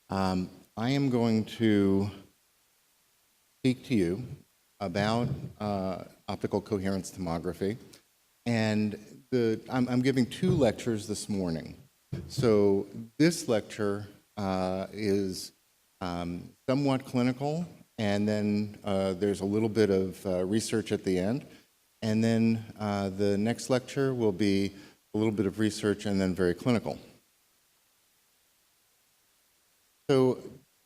I am going to speak to you about optical coherence tomography. And I'm giving two lectures this morning. So this lecture is somewhat clinical, and then there's a little bit of research at the end. And then the next lecture will be a little bit of research and then very clinical. So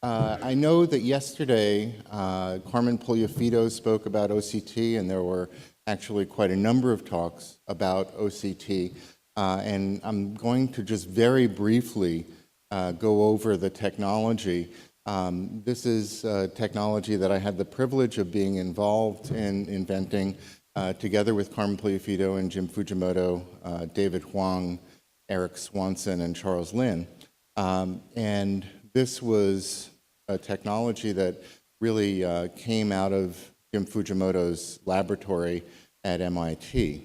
I know that yesterday Carmen Pugliafito spoke about OCT, and there were actually quite a number of talks about OCT. And I'm going to just very briefly go over the technology. This is technology that I had the privilege of being involved in inventing together with Carmen Pugliafito and Jim Fujimoto, David Huang, Eric Swanson, and Charles Lin. And this was a technology that really came out of Jim Fujimoto's laboratory at MIT.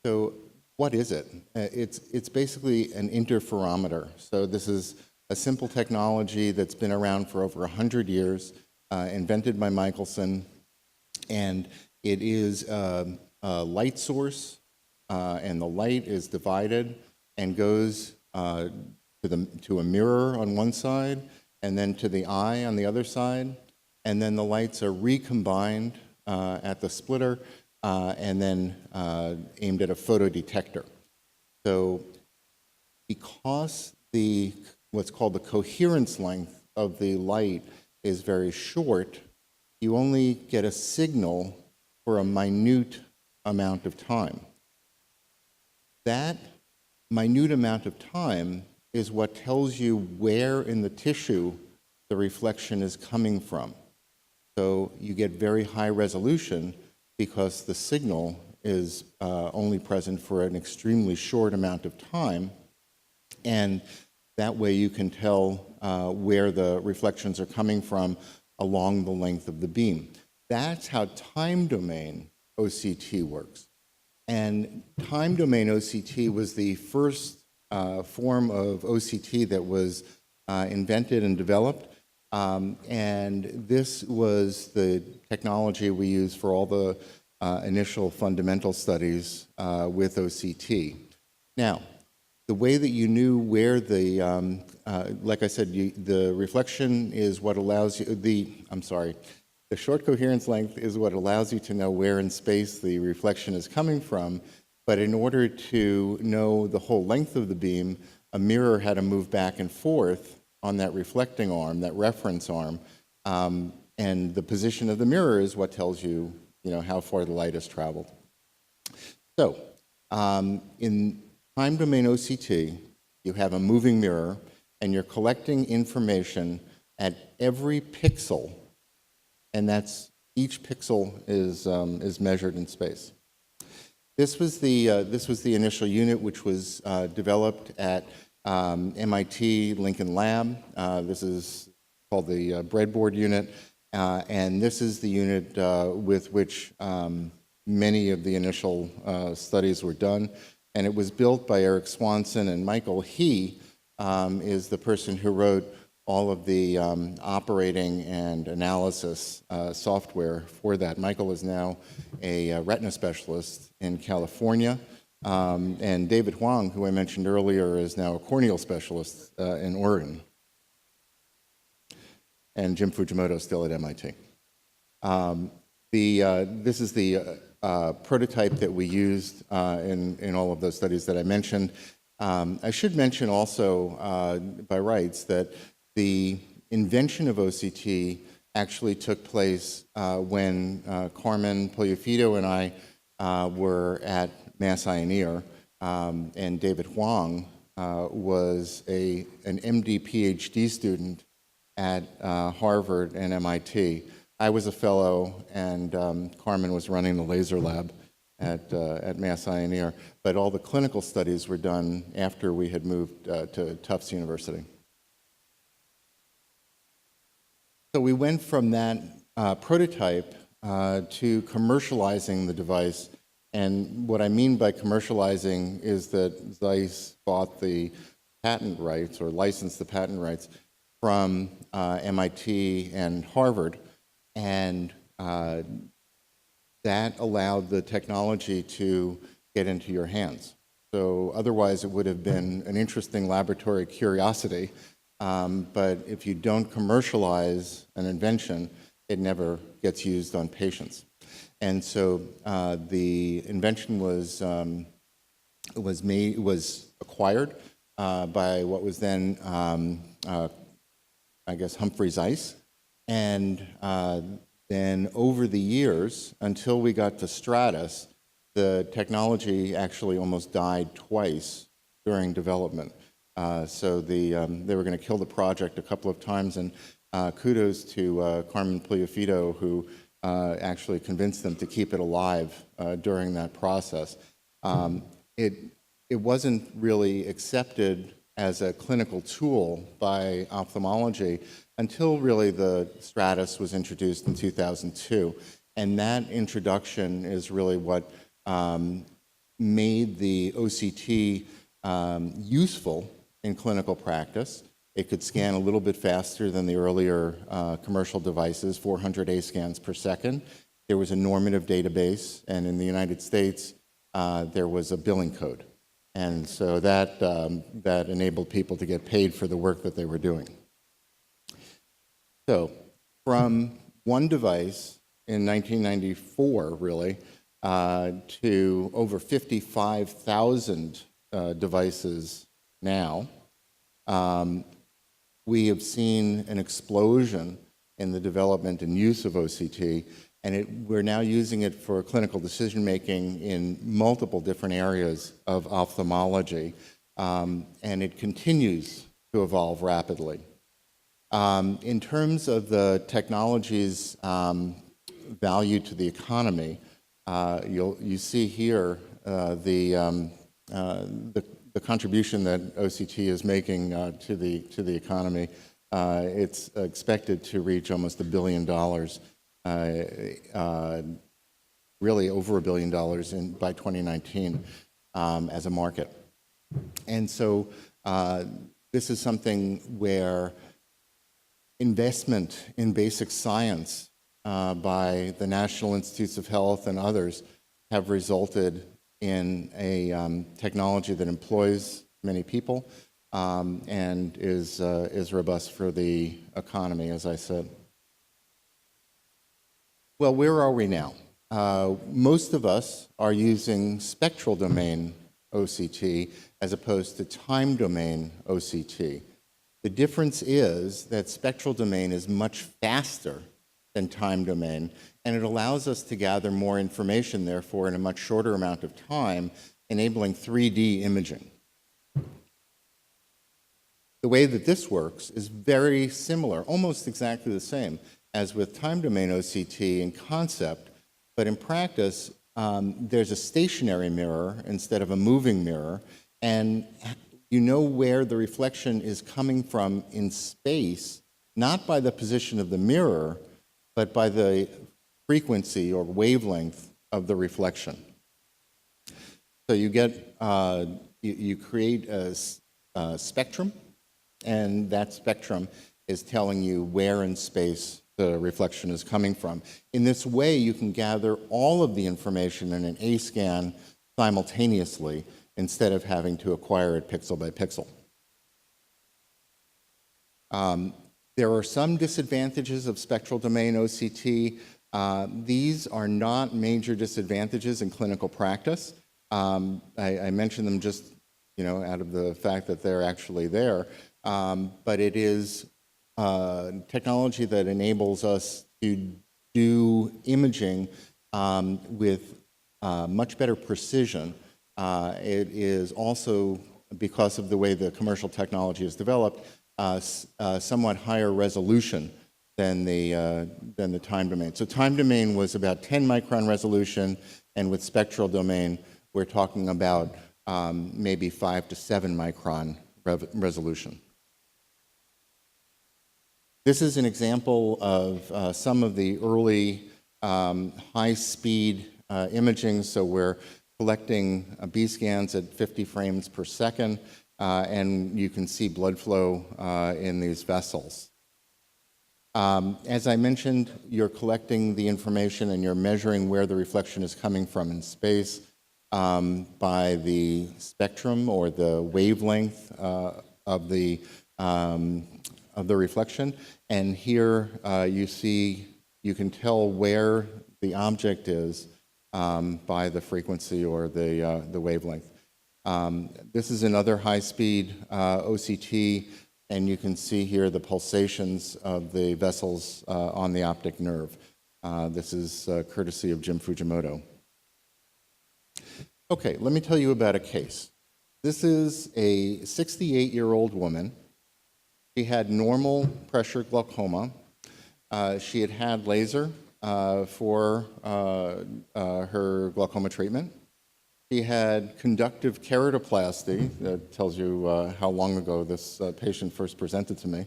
So what is it? It's basically an interferometer. So this is a simple technology that's been around for over 100 years, invented by Michelson, and it is a light source, and the light is divided and goes to a mirror on one side, and then to the eye on the other side, and then the lights are recombined at the splitter, and then aimed at a photodetector. So because what's called the coherence length of the light is very short, you only get a signal for a minute amount of time. That minute amount of time is what tells you where in the tissue the reflection is coming from. So you get very high resolution because the signal is only present for an extremely short amount of time, and that way you can tell where the reflections are coming from along the length of the beam. That's how time domain OCT works. And time domain OCT was the first form of OCT that was invented and developed. And this was the technology we used for all the initial fundamental studies with OCT. Now, the way that you knew where the, like I said, the reflection is what allows you, the short coherence length is what allows you to know where in space the reflection is coming from. But in order to know the whole length of the beam, a mirror had to move back and forth on that reflecting arm, that reference arm. And the position of the mirror is what tells you, how far the light has traveled. So in time domain OCT, you have a moving mirror, and you're collecting information at every pixel, and each pixel is measured in space. This was the initial unit, which was developed at MIT Lincoln Lab. This is called the breadboard unit, and this is the unit with which many of the initial studies were done. And it was built by Eric Swanson and Michael. He is the person who wrote all of the operating and analysis software for that. Michael is now a retina specialist in California. And David Huang, who I mentioned earlier, is now a corneal specialist in Oregon. And Jim Fujimoto is still at MIT. This is the prototype that we used in all of those studies that I mentioned. I should mention also, by rights, that the invention of OCT actually took place when Carmen Pugliafito and I were at Mass Eye and Ear, and David Huang was an MD PhD student at Harvard and MIT. I was a fellow, and Carmen was running the laser lab at Mass Eye and Ear, but all the clinical studies were done after we had moved to Tufts University. So we went from that prototype to commercializing the device. And what I mean by commercializing is that Zeiss bought the patent rights or licensed the patent rights from MIT and Harvard, and that allowed the technology to get into your hands. So otherwise it would have been an interesting laboratory curiosity, but if you don't commercialize an invention, it never gets used on patients. And so the invention was acquired by what was then, I guess, Humphrey Zeiss. And then over the years, until we got to Stratus, the technology actually almost died twice during development. So they were going to kill the project a couple of times, and kudos to Carmen Puliafito, who actually convinced them to keep it alive during that process. It wasn't really accepted as a clinical tool by ophthalmology until really the Stratus was introduced in 2002. And that introduction is really what made the OCT useful in clinical practice. It could scan a little bit faster than the earlier commercial devices, 400 A scans per second. There was a normative database, and in the United States, there was a billing code. And so that enabled people to get paid for the work that they were doing. So from one device in 1994, really, to over 55,000 devices now, we have seen an explosion in the development and use of OCT, and we're now using it for clinical decision-making in multiple different areas of ophthalmology, and it continues to evolve rapidly. In terms of the technology's value to the economy, you see here the contribution that OCT is making to the economy. It's expected to reach almost $1 billion, really over $1 billion by 2019 as a market. And so this is something where investment in basic science by the National Institutes of Health and others have resulted in a technology that employs many people and is robust for the economy, as I said. Well, where are we now? Most of us are using spectral domain OCT as opposed to time domain OCT. The difference is that spectral domain is much faster than time domain, and it allows us to gather more information, therefore, in a much shorter amount of time, enabling 3D imaging. The way that this works is very similar, almost exactly the same as with time domain OCT in concept, but in practice, there's a stationary mirror instead of a moving mirror, and you know where the reflection is coming from in space, not by the position of the mirror, but by the frequency or wavelength of the reflection. So you get, you create a spectrum, and that spectrum is telling you where in space the reflection is coming from. In this way, you can gather all of the information in an A scan simultaneously instead of having to acquire it pixel by pixel. There are some disadvantages of spectral domain OCT. These are not major disadvantages in clinical practice. I mentioned them just, out of the fact that they're actually there. But it is technology that enables us to do imaging with much better precision. It is also, because of the way the commercial technology is developed, somewhat higher resolution than the time domain. So time domain was about 10 micron resolution, and with spectral domain, we're talking about maybe 5 to 7 micron resolution. This is an example of some of the early high-speed imaging. So we're collecting B scans at 50 frames per second. and you can see blood flow in these vessels. As I mentioned, you're collecting the information and you're measuring where the reflection is coming from in space by the spectrum or the wavelength of the reflection. And here you can tell where the object is by the frequency or the wavelength. This is another high-speed OCT, and you can see here the pulsations of the vessels on the optic nerve. This is courtesy of Jim Fujimoto. Okay, let me tell you about a case. This is a 68-year-old woman. She had normal pressure glaucoma. She had had laser for her glaucoma treatment. She had conductive keratoplasty. That tells you how long ago this patient first presented to me.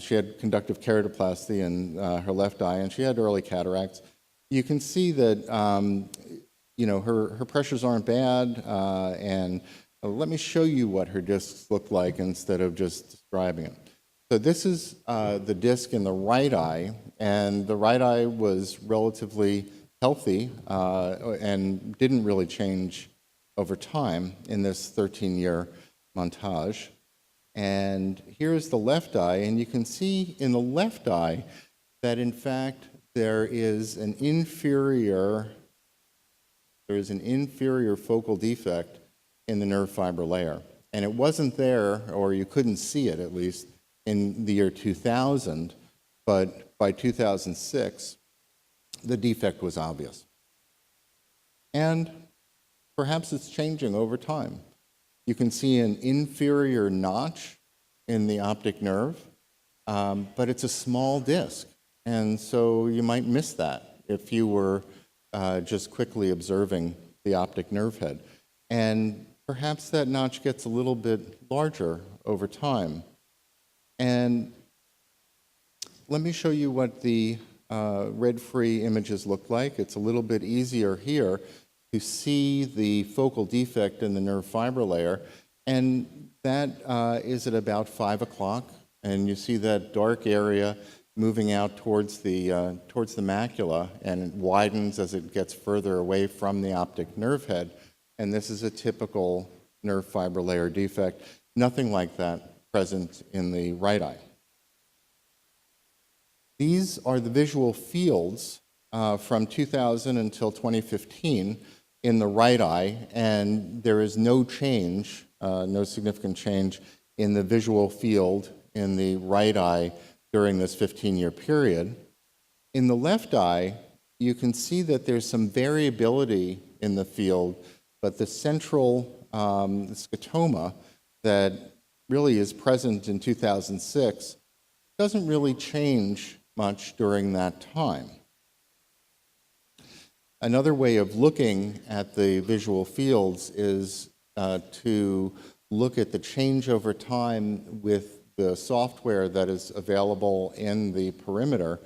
She had conductive keratoplasty in her left eye, and she had early cataracts. You can see that her pressures aren't bad, and let me show you what her discs look like instead of just describing it. So this is the disc in the right eye, and the right eye was relatively healthy and didn't really change over time in this 13-year montage. And here's the left eye, and you can see in the left eye that in fact there is an inferior focal defect in the nerve fiber layer. And it wasn't there, or you couldn't see it at least, in the year 2000, but by 2006, the defect was obvious. And perhaps it's changing over time. You can see an inferior notch in the optic nerve, but it's a small disc. And so you might miss that if you were just quickly observing the optic nerve head. And perhaps that notch gets a little bit larger over time. And let me show you what the red-free images look like. It's a little bit easier here to see the focal defect in the nerve fiber layer, and that is at about 5 o'clock, and you see that dark area moving out towards the macula, and it widens as it gets further away from the optic nerve head, and this is a typical nerve fiber layer defect. Nothing like that present in the right eye. These are the visual fields from 2000 until 2015 in the right eye, and there is no change, no significant change in the visual field in the right eye during this 15-year period. In the left eye, you can see that there's some variability in the field, but the central scotoma that really is present in 2006 doesn't really change much during that time. Another way of looking at the visual fields is to look at the change over time with the software that is available in the perimeter.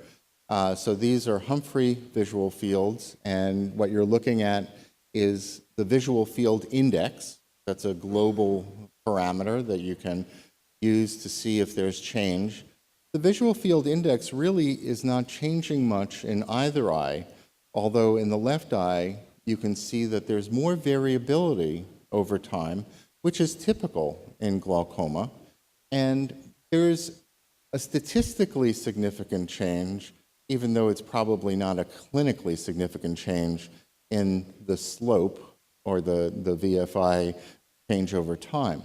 So these are Humphrey visual fields, and what you're looking at is the visual field index. That's a global parameter that you can use to see if there's change. The visual field index really is not changing much in either eye, although in the left eye, you can see that there's more variability over time, which is typical in glaucoma. And there's a statistically significant change, even though it's probably not a clinically significant change in the slope or the VFI change over time.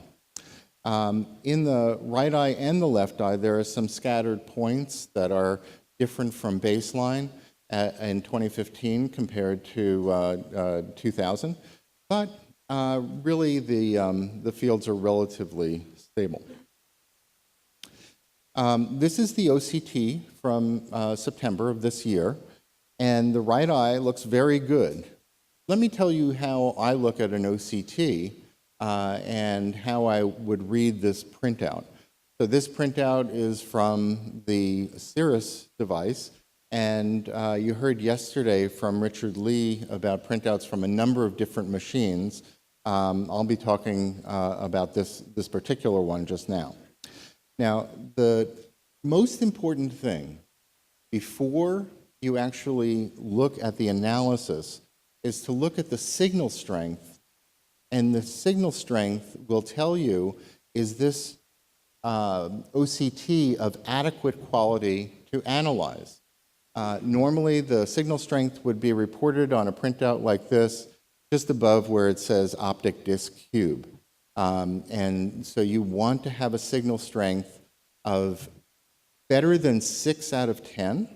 In the right eye and the left eye, there are some scattered points that are different from baseline in 2015 compared to 2000, but really the fields are relatively stable. This is the OCT from September of this year, and the right eye looks very good. Let me tell you how I look at an OCT and how I would read this printout. So this printout is from the Cirrus device, and you heard yesterday from Richard Lee about printouts from a number of different machines. I'll be talking about this particular one just now. Now, the most important thing before you actually look at the analysis is to look at the signal strength, and the signal strength will tell you, is this OCT of adequate quality to analyze? Normally, the signal strength would be reported on a printout like this, just above where it says optic disc cube. And so you want to have a signal strength of better than 6 out of 10,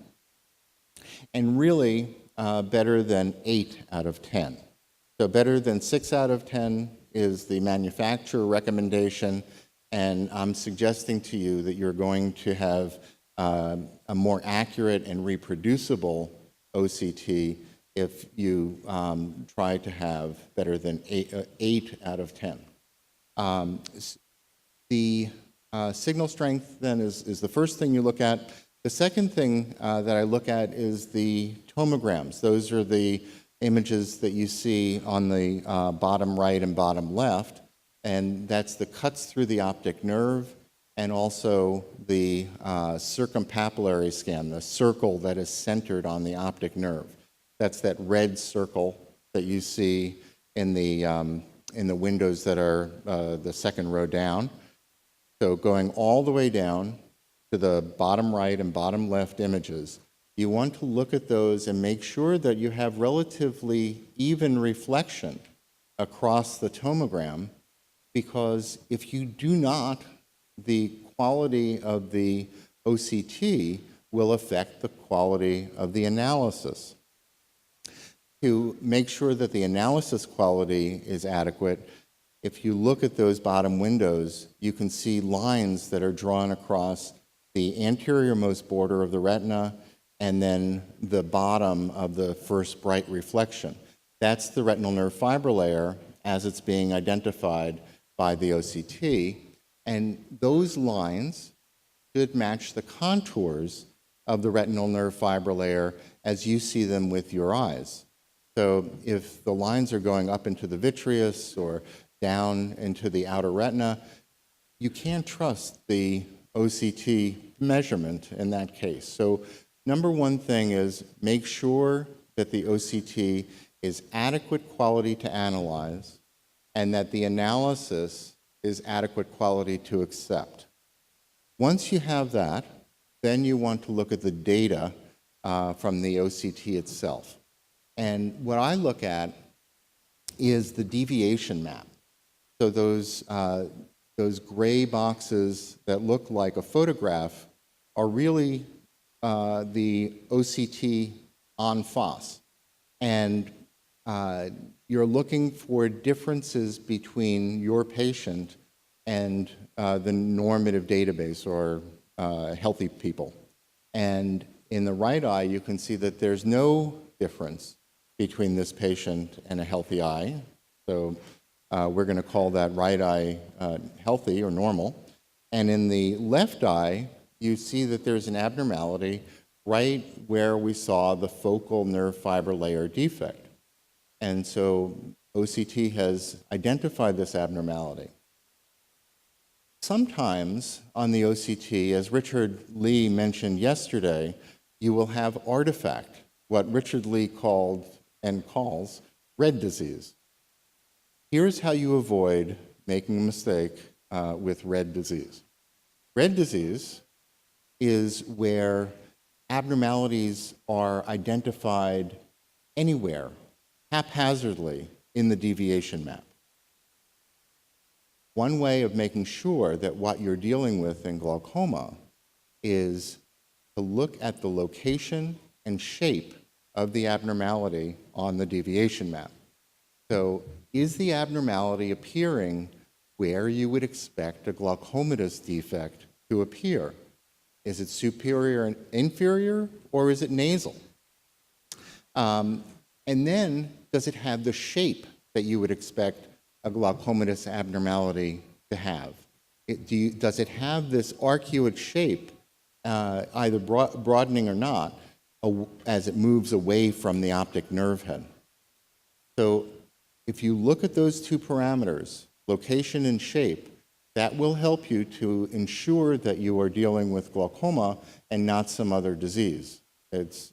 and really better than 8 out of 10. So better than 6 out of 10 is the manufacturer recommendation, and I'm suggesting to you that you're going to have a more accurate and reproducible OCT if you try to have better than 8 out of 10. The signal strength then is the first thing you look at. The second thing that I look at is the tomograms. Those are the images that you see on the bottom right and bottom left, and that's the cuts through the optic nerve, and also the circumpapillary scan, the circle that is centered on the optic nerve. That's that red circle that you see in the windows that are the second row down. So going all the way down to the bottom right and bottom left images, you want to look at those and make sure that you have relatively even reflection across the tomogram, because if you do not, the quality of the OCT will affect the quality of the analysis. To make sure that the analysis quality is adequate, if you look at those bottom windows, you can see lines that are drawn across the anterior-most border of the retina and then the bottom of the first bright reflection. That's the retinal nerve fiber layer as it's being identified by the OCT, and those lines should match the contours of the retinal nerve fiber layer as you see them with your eyes. So if the lines are going up into the vitreous or down into the outer retina, you can't trust the OCT measurement in that case. So number one thing is make sure that the OCT is adequate quality to analyze and that the analysis is adequate quality to accept. Once you have that, then you want to look at the data from the OCT itself. And what I look at is the deviation map. So those gray boxes that look like a photograph are really the OCT en face. And you're looking for differences between your patient and the normative database or healthy people. And in the right eye, you can see that there's no difference between this patient and a healthy eye. So we're going to call that right eye healthy or normal. And in the left eye, you see that there's an abnormality right where we saw the focal nerve fiber layer defect. And so OCT has identified this abnormality. Sometimes on the OCT, as Richard Lee mentioned yesterday, you will have artifact, what Richard Lee called and calls red disease. Here's how you avoid making a mistake with red disease. Red disease is where abnormalities are identified anywhere, haphazardly, in the deviation map. One way of making sure that what you're dealing with in glaucoma is to look at the location and shape of the abnormality on the deviation map. So, is the abnormality appearing where you would expect a glaucomatous defect to appear? Is it superior and inferior, or is it nasal? And then, does it have the shape that you would expect a glaucomatous abnormality to have? Does it have this arcuate shape, either broadening or not, as it moves away from the optic nerve head? So If you look at those two parameters, location and shape, that will help you to ensure that you are dealing with glaucoma and not some other disease. It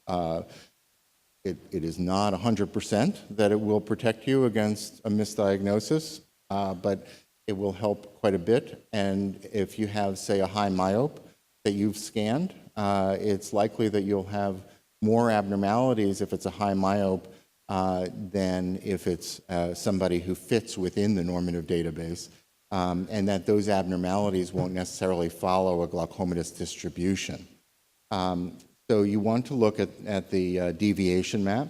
is not 100% that it will protect you against a misdiagnosis, but it will help quite a bit. And if you have, say, a high myope that you've scanned, it's likely that you'll have more abnormalities if it's a high myope than if it's somebody who fits within the normative database, and that those abnormalities won't necessarily follow a glaucomatous distribution. So you want to look at the deviation map.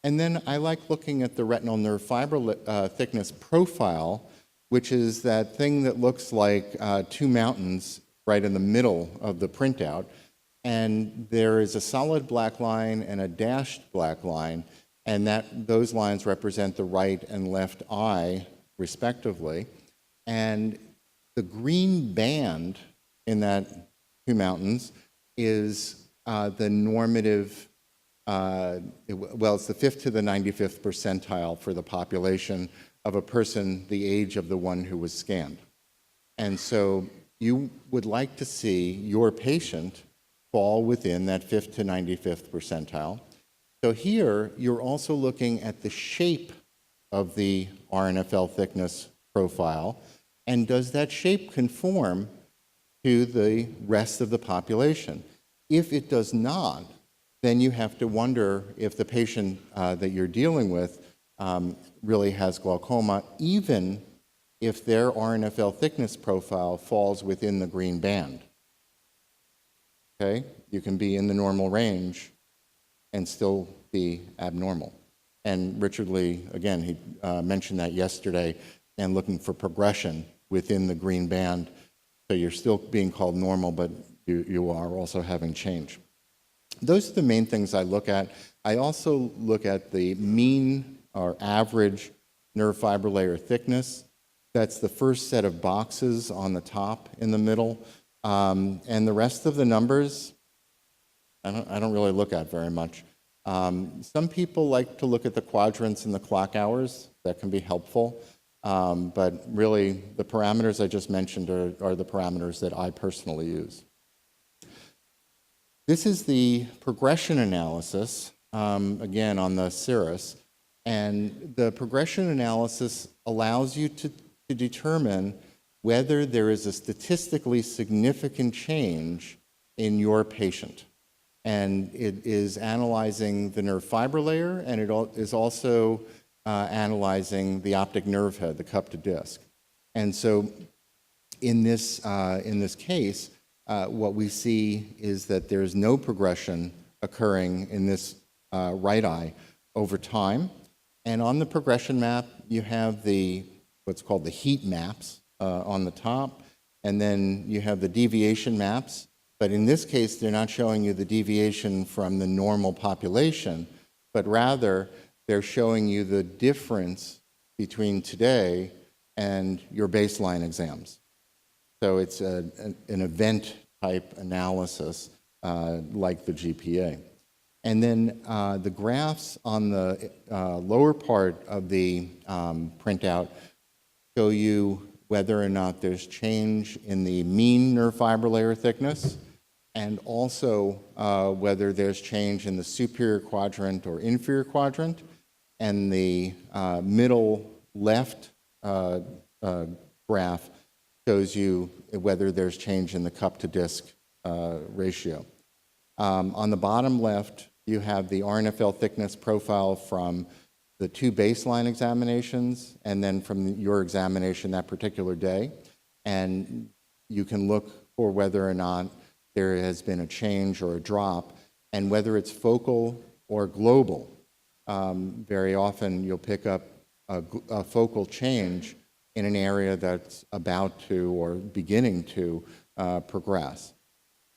And then I like looking at the retinal nerve fiber thickness profile, which is that thing that looks like two mountains right in the middle of the printout. And there is a solid black line and a dashed black line, and those lines represent the right and left eye, respectively. And the green band in that two mountains is the normative, well, it's the 5th to the 95th percentile for the population of a person the age of the one who was scanned. And so you would like to see your patient fall within that 5th to 95th percentile. So here, you're also looking at the shape of the RNFL thickness profile, and does that shape conform to the rest of the population? If it does not, then you have to wonder if the patient that you're dealing with really has glaucoma, even if their RNFL thickness profile falls within the green band. Okay? You can be in the normal range and still be abnormal. And Richard Lee, again, he mentioned that yesterday, and looking for progression within the green band. So you're still being called normal, but you are also having change. Those are the main things I look at. I also look at the mean or average nerve fiber layer thickness. That's the first set of boxes on the top in the middle. And the rest of the numbers, I don't really look at very much. Some people like to look at the quadrants and the clock hours. That can be helpful. But really, the parameters I just mentioned are the parameters that I personally use. This is the progression analysis, again, on the Cirrus. And the progression analysis allows you to determine whether there is a statistically significant change in your patient. And it is analyzing the nerve fiber layer, and it is also analyzing the optic nerve head, the cup to disc. And so in this case, what we see is that there is no progression occurring in this right eye over time. And on the progression map, you have what's called the heat maps on the top, and then you have the deviation maps. But in this case, they're not showing you the deviation from the normal population, but rather they're showing you the difference between today and your baseline exams. So it's an event-type analysis like the GPA. And then the graphs on the lower part of the printout show you whether or not there's change in the mean nerve fiber layer thickness, and also whether there's change in the superior quadrant or inferior quadrant. And the middle left graph shows you whether there's change in the cup to disc ratio. On the bottom left, you have the RNFL thickness profile from the two baseline examinations and then from your examination that particular day. And you can look for whether or not there has been a change or a drop, and whether it's focal or global. Very often you'll pick up a focal change in an area that's about to or beginning to progress.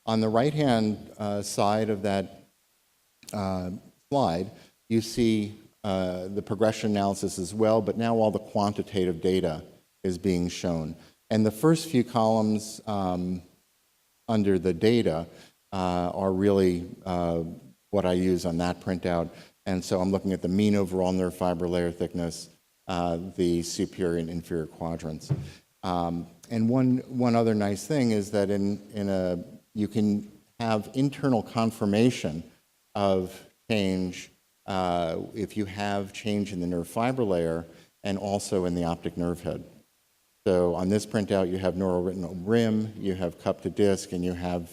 On the right-hand side of that slide, you see the progression analysis as well, but now all the quantitative data is being shown. And the first few columns under the data are really what I use on that printout. And so I'm looking at the mean overall nerve fiber layer thickness, the superior and inferior quadrants. And one other nice thing is that you can have internal confirmation of change if you have change in the nerve fiber layer and also in the optic nerve head. So on this printout, you have neuroretinal rim, you have cup to disc, and you have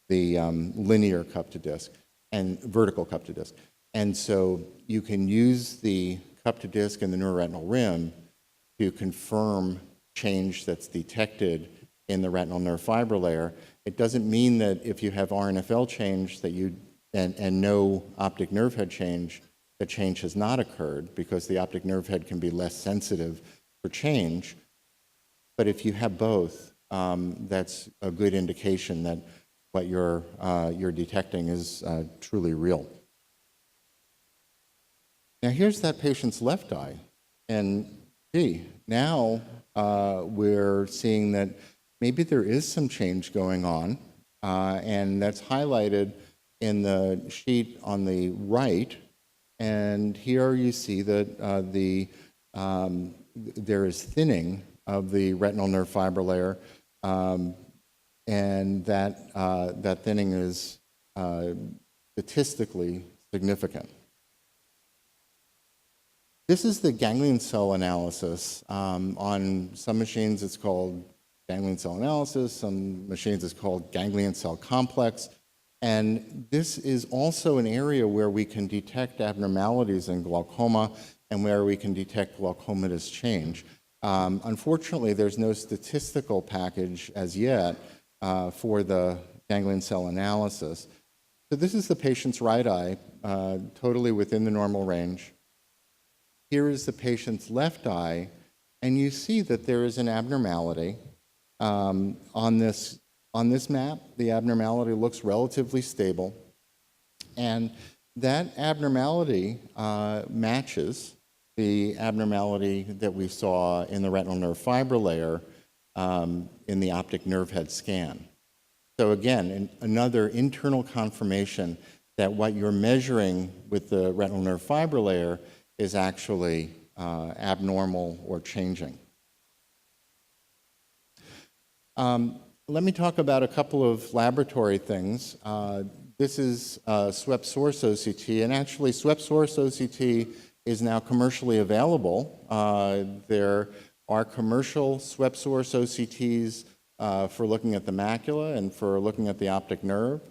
the linear cup to disc and vertical cup to disc. And so you can use the cup to disc and the neuroretinal rim to confirm change that's detected in the retinal nerve fiber layer. It doesn't mean that if you have RNFL change that and no optic nerve head change, the change has not occurred, because the optic nerve head can be less sensitive for change. But if you have both, that's a good indication that what you're detecting is truly real. Now here's that patient's left eye, and now we're seeing that maybe there is some change going on, and that's highlighted in the sheet on the right. And here you see that there is thinning of the retinal nerve fiber layer, and that thinning is statistically significant. This is the ganglion cell analysis. On some machines it's called ganglion cell analysis, some machines it's called ganglion cell complex. And this is also an area where we can detect abnormalities in glaucoma and where we can detect glaucomatous change. Unfortunately, there's no statistical package as yet for the ganglion cell analysis. So this is the patient's right eye, totally within the normal range. Here is the patient's left eye, and you see that there is an abnormality. On this map, the abnormality looks relatively stable, and that abnormality matches the abnormality that we saw in the retinal nerve fiber layer in the optic nerve head scan. So again, another internal confirmation that what you're measuring with the retinal nerve fiber layer is actually abnormal or changing. Let me talk about a couple of laboratory things. This is swept source OCT, and actually swept source OCT is now commercially available. There are commercial swept source OCTs for looking at the macula and for looking at the optic nerve.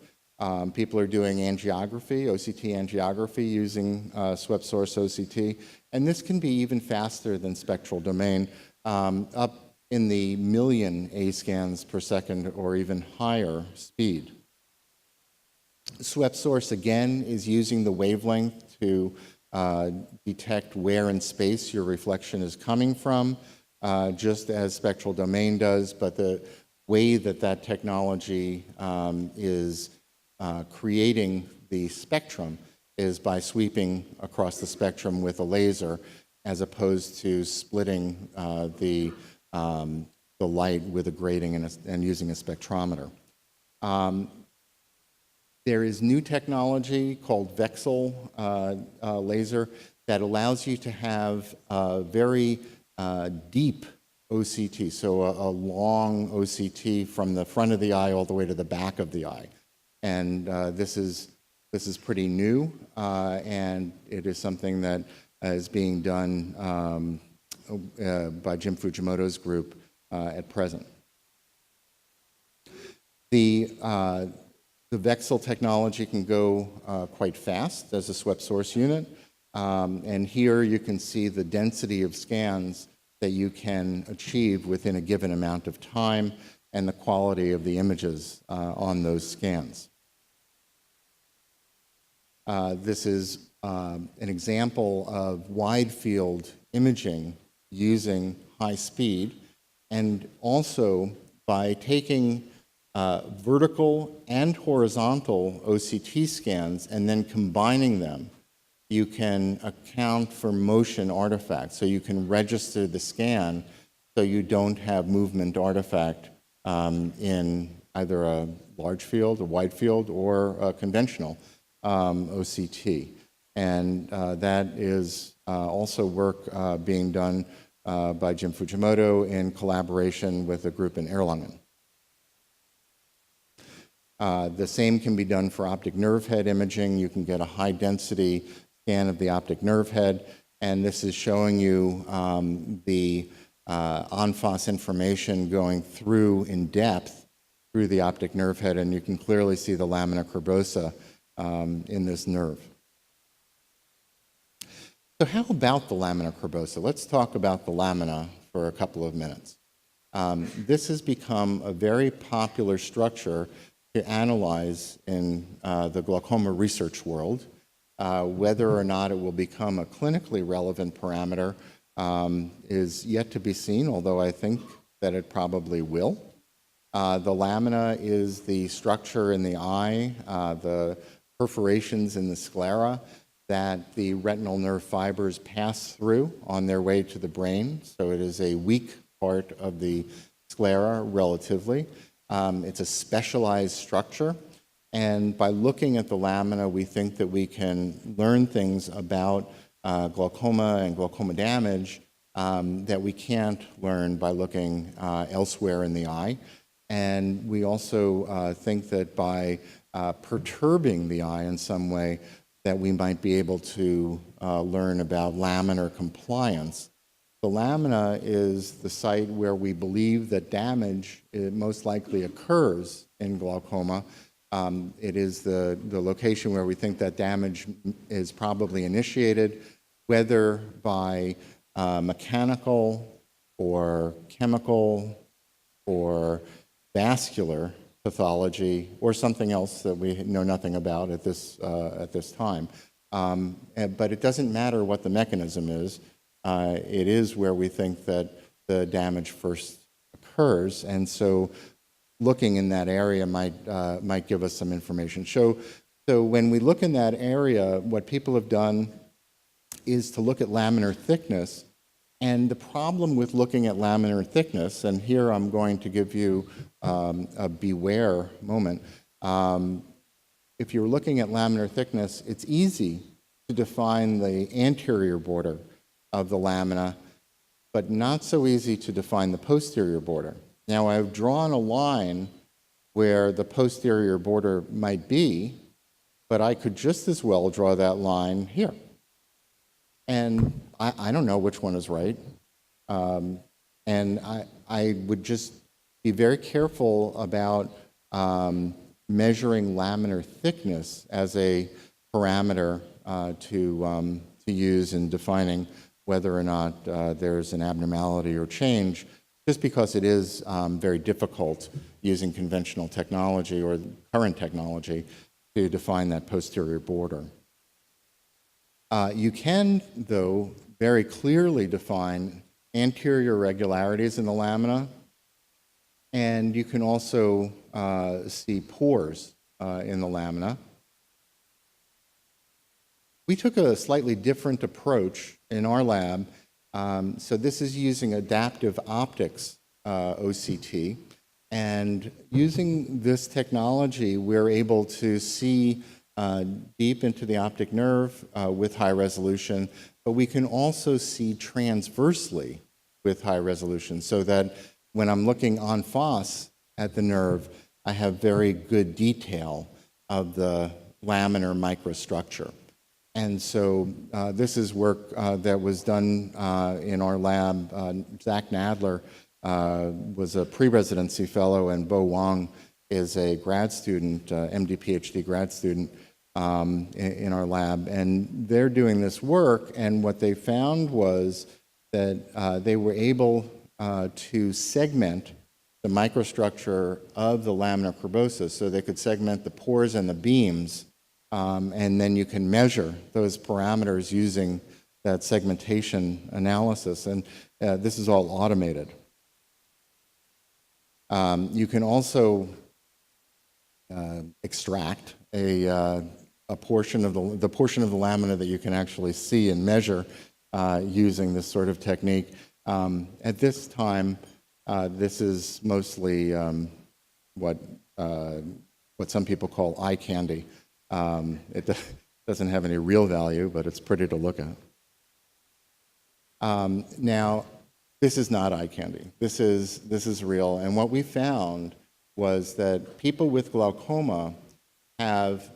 People are doing angiography, OCT angiography, using swept source OCT, and this can be even faster than spectral domain, up in the million A scans per second or even higher speed. Swept source, again, is using the wavelength to detect where in space your reflection is coming from, just as spectral domain does, but the way that that technology is creating the spectrum is by sweeping across the spectrum with a laser, as opposed to splitting the light with a grating and using a spectrometer. There is new technology called VEXEL laser that allows you to have a very deep OCT, so a long OCT from the front of the eye all the way to the back of the eye. And this is pretty new, and it is something that is being done by Jim Fujimoto's group at present. The VEXEL technology can go quite fast as a swept source unit, and here you can see the density of scans that you can achieve within a given amount of time and the quality of the images on those scans. This is an example of wide field imaging using high speed, and also by taking vertical and horizontal OCT scans and then combining them, you can account for motion artifacts. So you can register the scan so you don't have movement artifact in either a large field, a wide field, or a conventional OCT. And that is also work being done by Jim Fujimoto in collaboration with a group in Erlangen. The same can be done for optic nerve head imaging. You can get a high-density scan of the optic nerve head, and this is showing you the en-face information going through in depth through the optic nerve head, and you can clearly see the lamina curbosa in this nerve. So how about the lamina curbosa? Let's talk about the lamina for a couple of minutes. This has become a very popular structure to analyze in the glaucoma research world. Whether or not it will become a clinically relevant parameter is yet to be seen, although I think that it probably will. The lamina is the structure in the eye, the perforations in the sclera that the retinal nerve fibers pass through on their way to the brain. So it is a weak part of the sclera relatively. It's a specialized structure. And by looking at the lamina, we think that we can learn things about glaucoma and glaucoma damage that we can't learn by looking elsewhere in the eye. And we also think that by perturbing the eye in some way, that we might be able to learn about laminar compliance. The lamina is the site where we believe that damage most likely occurs in glaucoma. It is the location where we think that damage is probably initiated, whether by mechanical or chemical or vascular pathology or something else that we know nothing about at this time. But it doesn't matter what the mechanism is. It is where we think that the damage first occurs, and so looking in that area might give us some information. So when we look in that area, what people have done is to look at laminar thickness. And the problem with looking at laminar thickness, and here I'm going to give you a beware moment. If you're looking at laminar thickness, it's easy to define the anterior border of the lamina, but not so easy to define the posterior border. Now, I've drawn a line where the posterior border might be, but I could just as well draw that line here. And I don't know which one is right. And I would just be very careful about measuring laminar thickness as a parameter to use in defining whether or not there's an abnormality or change, just because it is very difficult using conventional technology or current technology to define that posterior border. You can, though, very clearly define anterior irregularities in the lamina, and you can also see pores in the lamina. We took a slightly different approach in our lab. So this is using adaptive optics OCT, and using this technology, we're able to see deep into the optic nerve with high resolution, but we can also see transversely with high resolution, so that when I'm looking en face at the nerve, I have very good detail of the laminar microstructure. And so this is work that was done in our lab. Zach Nadler was a pre-residency fellow, and Bo Wang is a grad student, MD, PhD grad student in our lab. And they're doing this work, and what they found was that they were able to segment the microstructure of the lamina curbosa, so they could segment the pores and the beams, and then you can measure those parameters using that segmentation analysis. And this is all automated. You can also extract a portion of the portion of the lamina that you can actually see and measure using this sort of technique. At this time, this is mostly what some people call eye candy. It doesn't have any real value, but it's pretty to look at. Now, this is not eye candy. This is real. And what we found was that people with glaucoma have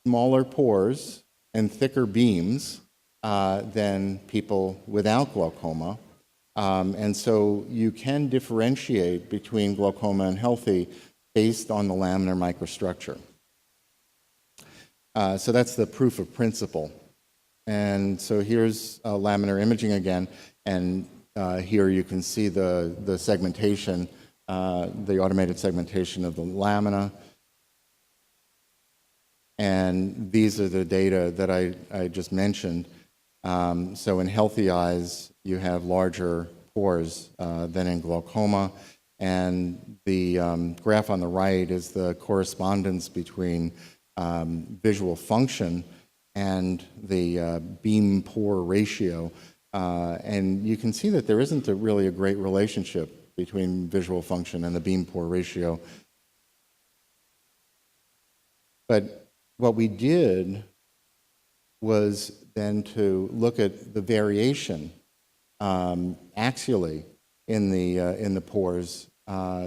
smaller pores and thicker beams than people without glaucoma. And so you can differentiate between glaucoma and healthy based on the laminar microstructure. So that's the proof of principle. And so here's laminar imaging again, and here you can see the segmentation, the automated segmentation of the lamina. And these are the data that I just mentioned. So in healthy eyes, you have larger pores than in glaucoma. And the graph on the right is the correspondence between visual function and the beam-pore ratio. And you can see that there isn't really a great relationship between visual function and the beam-pore ratio. But what we did was then to look at the variation axially in the pores.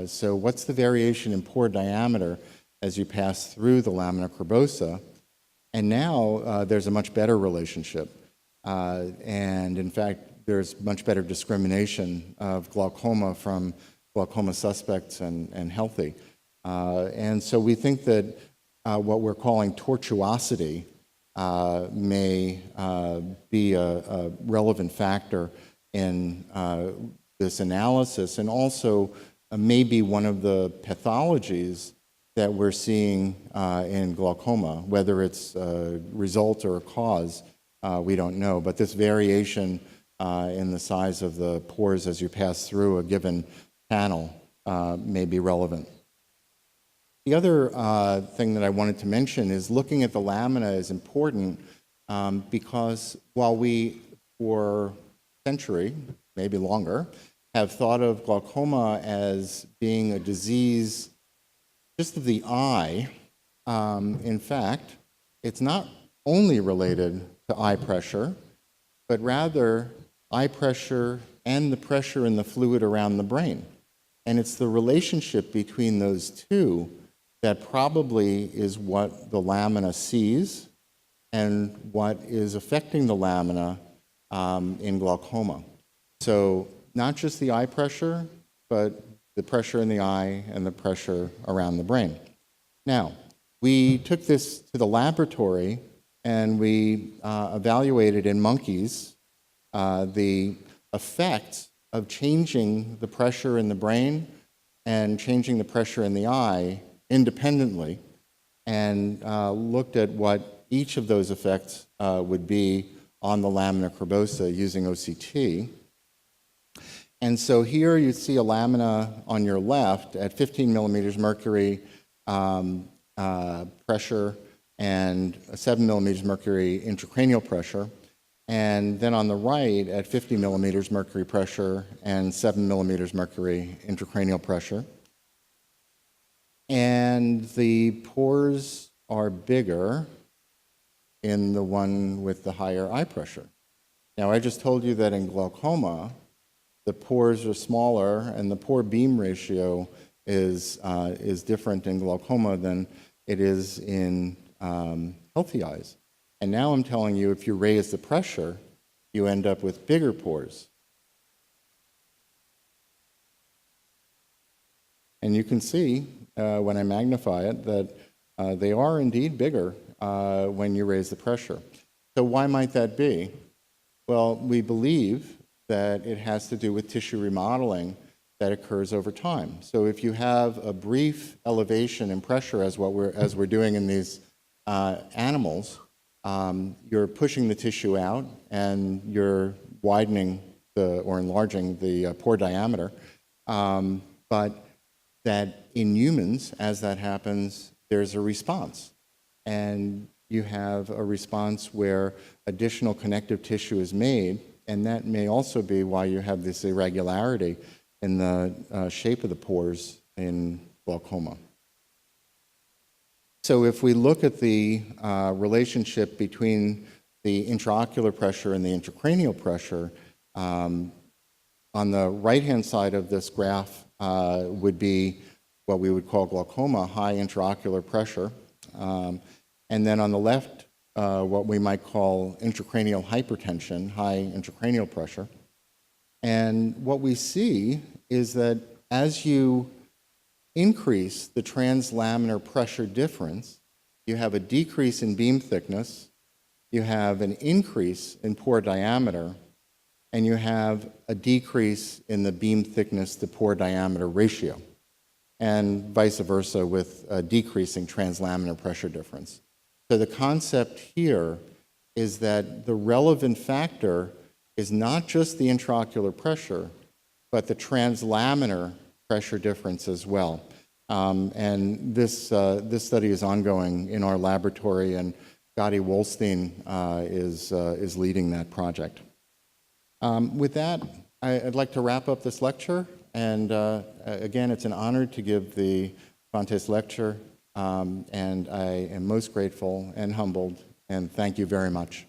So what's the variation in pore diameter as you pass through the lamina cribosa? And now there's a much better relationship. And in fact, there's much better discrimination of glaucoma from glaucoma suspects and healthy. And so we think that what we're calling tortuosity may be a relevant factor in this analysis, and also may be one of the pathologies that we're seeing in glaucoma. Whether it's a result or a cause, we don't know. But this variation in the size of the pores as you pass through a given panel may be relevant. The other thing that I wanted to mention is looking at the lamina is important because while we, for a century, maybe longer, have thought of glaucoma as being a disease just of the eye, in fact, it's not only related to eye pressure, but rather eye pressure and the pressure in the fluid around the brain. And it's the relationship between those two that probably is what the lamina sees and what is affecting the lamina in glaucoma. So not just the eye pressure, but the pressure in the eye and the pressure around the brain. Now, we took this to the laboratory and we evaluated in monkeys the effects of changing the pressure in the brain and changing the pressure in the eye independently, and looked at what each of those effects would be on the lamina cribosa using OCT. And so here you see a lamina on your left at 15 millimeters mercury pressure and 7 millimeters mercury intracranial pressure. And then on the right at 50 millimeters mercury pressure and 7 millimeters mercury intracranial pressure. And the pores are bigger in the one with the higher eye pressure. Now, I just told you that in glaucoma, the pores are smaller and the pore beam ratio is different in glaucoma than it is in healthy eyes. And now I'm telling you, if you raise the pressure, you end up with bigger pores. And you can see when I magnify it that they are indeed bigger when you raise the pressure. So why might that be? Well, we believe that it has to do with tissue remodeling that occurs over time. So if you have a brief elevation in pressure as we're doing in these animals, you're pushing the tissue out and you're widening or enlarging the pore diameter. But that in humans, as that happens, there's a response. And you have a response where additional connective tissue is made, and that may also be why you have this irregularity in the shape of the pores in glaucoma. So if we look at the relationship between the intraocular pressure and the intracranial pressure, On the right-hand side of this graph would be what we would call glaucoma, high intraocular pressure. And then on the left, what we might call intracranial hypertension, high intracranial pressure. And what we see is that as you increase the translaminar pressure difference, you have a decrease in beam thickness, you have an increase in pore diameter, and you have a decrease in the beam thickness to pore diameter ratio, and vice versa with a decreasing translaminar pressure difference. So the concept here is that the relevant factor is not just the intraocular pressure, but the translaminar pressure difference as well. And this study is ongoing in our laboratory, and Gadi Wolstein is leading that project. With that, I'd like to wrap up this lecture. And again, it's an honor to give the Fontes lecture. And I am most grateful and humbled. And thank you very much.